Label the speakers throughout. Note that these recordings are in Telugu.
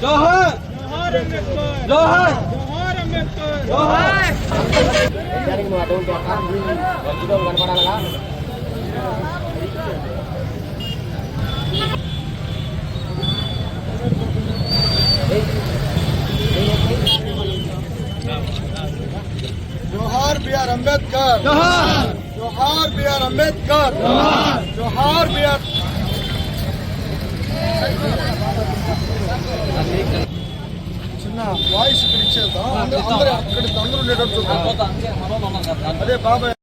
Speaker 1: जोहर जोहर अंबेडकर जोहर जोहर अंबेडकर जोहर
Speaker 2: जाने में आदों के आकार वीडियो बनवाना लगा
Speaker 3: जोहार बी आर अंबेडकर जोहार जोहार बी आर अंबेडकर जोहार जोहार बी आर చిన్న వాయిస్ ఇక్కడ ఇచ్చేద్దాం అందరూ అక్కడ అందరూ ఉండేటట్టు అదే బాబాయ్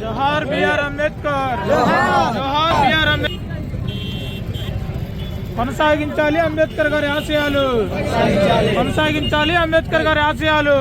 Speaker 1: जोहार बी आर अंबेडकर जोहार बी आर अंबेडकर కొనసాగించాలి అంబేద్కర్ గారి ఆశయాలు కొనసాగించాలి అంబేద్కర్ గారి ఆశయాలు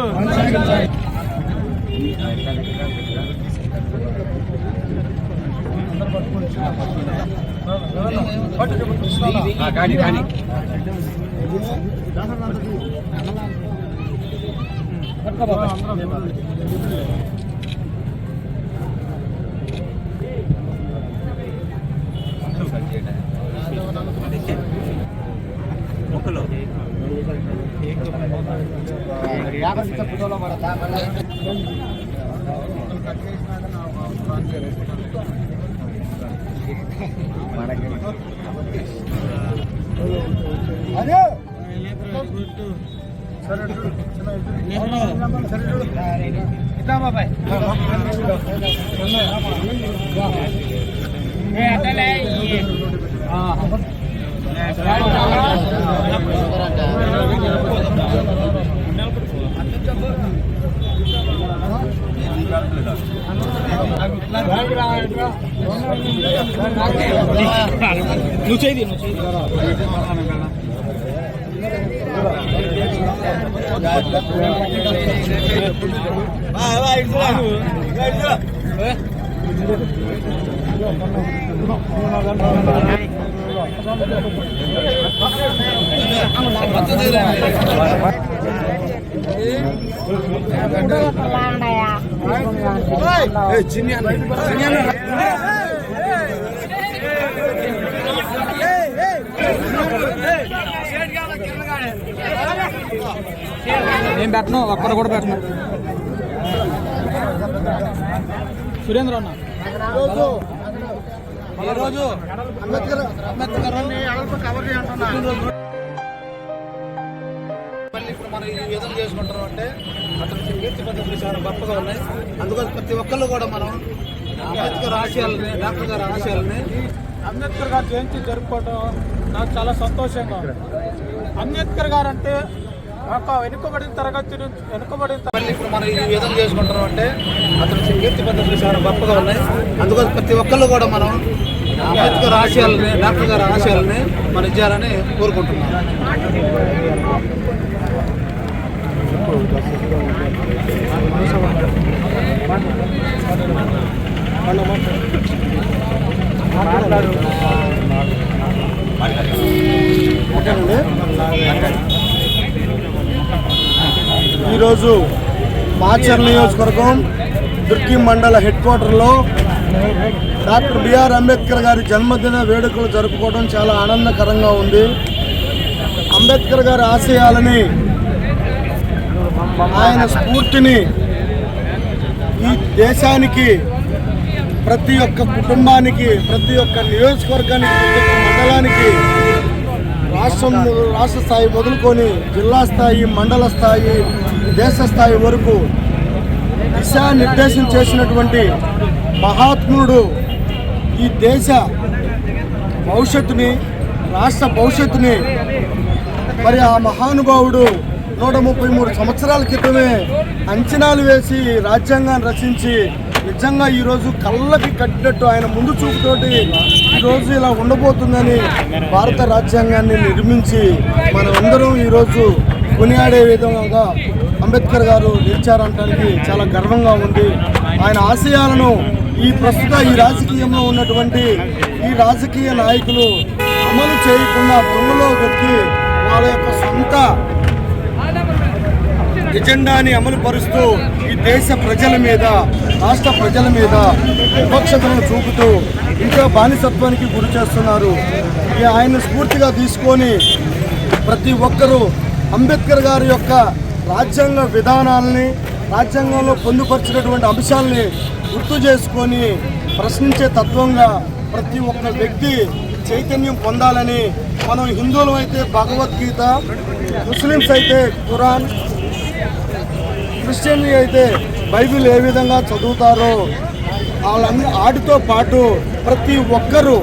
Speaker 1: నేను పెట్టను ఒక్కరు కూడా పెట్టను సురేంద్ర అన్న ఈరోజు అంబేద్కర్ కవర్ చేయంటున్నా మనం ఈ విధంగా చేసుకుంటున్నాం అంటే అతను కీర్తి పద్ధతులు చాలా గొప్పగా ఉన్నాయి. అందుకని ప్రతి ఒక్కళ్ళు కూడా మనం అంబేద్కర్ ఆశయాలని డాక్టర్ గారి ఆశయాలని అంబేద్కర్ గారు జయంతి జరుపుకోవడం నాకు చాలా సంతోషంగా ఉంది. అంబేద్కర్ గారు అంటే ఒక వెనుకబడిన తరగతి నుంచి ఇప్పుడు మనం ఈ విధంగా చేసుకుంటున్నాం అంటే అతను కీర్తి పద్ధతులు చాలా గొప్పగా ఉన్నాయి. అందుకని ప్రతి ఒక్కళ్ళు కూడా మనం అంబేద్కర్ ఆశయాలని డాక్టర్ గారి ఆశయాలని మనం ఇచ్చారని కోరుకుంటున్నాం. ఈరోజు మాచర్ల నియోజకవర్గం దుర్గి మండల హెడ్ క్వార్టర్లో డాక్టర్ బిఆర్ అంబేద్కర్ గారి జన్మదిన వేడుకలు జరుపుకోవడం చాలా ఆనందకరంగా ఉంది. అంబేద్కర్ గారి ఆశయాలని ఆయన స్ఫూర్తిని
Speaker 3: ఈ దేశానికి, ప్రతి ఒక్క కుటుంబానికి, ప్రతి ఒక్క నియోజకవర్గానికి, ప్రతి ఒక్క మండలానికి, రాష్ట్ర స్థాయి మొదలుకొని జిల్లా స్థాయి, మండల స్థాయి, దేశ స్థాయి వరకు దిశానిర్దేశం చేసినటువంటి మహాత్ముడు ఈ దేశ భవిష్యత్తుని, రాష్ట్ర భవిష్యత్తుని మరి ఆ మహానుభావుడు 133 సంవత్సరాల క్రితమే అంచనాలు వేసి రాజ్యాంగాన్ని రచించి నిజంగా ఈరోజు కళ్ళకి కట్టినట్టు ఆయన ముందు చూపుతోటి ఈరోజు ఇలా ఉండబోతుందని భారత రాజ్యాంగాన్ని నిర్మించి మనమందరం ఈరోజు కొనియాడే విధంగా అంబేద్కర్ గారు నిలిచారంటానికి చాలా గర్వంగా ఉంది. ఆయన ఆశయాలను ఈ రాజకీయంలో ఉన్నటువంటి ఈ రాజకీయ నాయకులు అమలు చేయకుండా దొంగలో పెట్టి వాళ్ళ యొక్క సొంత ఎజెండాని అమలు పరుస్తూ ఈ దేశ ప్రజల మీద, రాష్ట్ర ప్రజల మీద వివక్షతలను చూపుతూ ఇంకా బానిసత్వానికి గురి చేస్తున్నారు. ఆయన స్ఫూర్తిగా తీసుకొని ప్రతి ఒక్కరూ అంబేద్కర్ గారి యొక్క రాజ్యాంగ విధానాలని, రాజ్యాంగంలో పొందుపరిచినటువంటి అంశాలని గుర్తు చేసుకొని ప్రశ్నించే తత్వంగా ప్రతి ఒక్క వ్యక్తి చైతన్యం పొందాలని, మనం హిందువులు అయితే భగవద్గీత, ముస్లిమ్స్ అయితే ఖురాన్, క్రిస్టియన్ అయితే బైబిల్ ఏ విధంగా చదువుతారో వాటితో పాటు ప్రతి ఒక్కరూ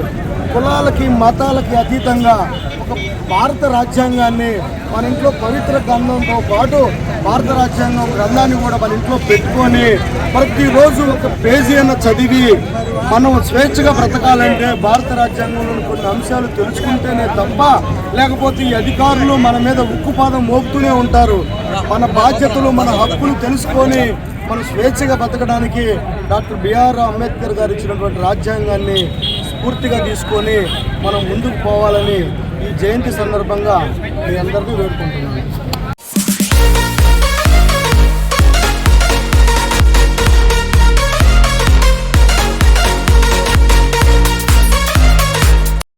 Speaker 3: కులాలకి, మతాలకి అతీతంగా ఒక భారత రాజ్యాంగాన్ని మన ఇంట్లో పవిత్ర గ్రంథంతో పాటు భారత రాజ్యాంగం గ్రంథాన్ని కూడా మన ఇంట్లో పెట్టుకొని ప్రతిరోజు ఒక పేజీ అన్న చదివి మనం స్వేచ్ఛగా బ్రతకాలంటే భారత రాజ్యాంగంలోని కొన్ని అంశాలు తెలుసుకుంటేనే తప్ప, లేకపోతే ఈ అధికారులు మన మీద ఉక్కుపాదం మోపుతూనే ఉంటారు. మన బాధ్యతలు, మన హక్కులు తెలుసుకొని మనం స్వేచ్ఛగా బతకడానికి డాక్టర్ బిఆర్ అంబేద్కర్ గారు ఇచ్చినటువంటి రాజ్యాంగాన్ని స్ఫూర్తిగా తీసుకొని మనం ముందుకు పోవాలని ఈ జయంతి సందర్భంగా మీ అందరికీ వేడుకుంటున్నాను.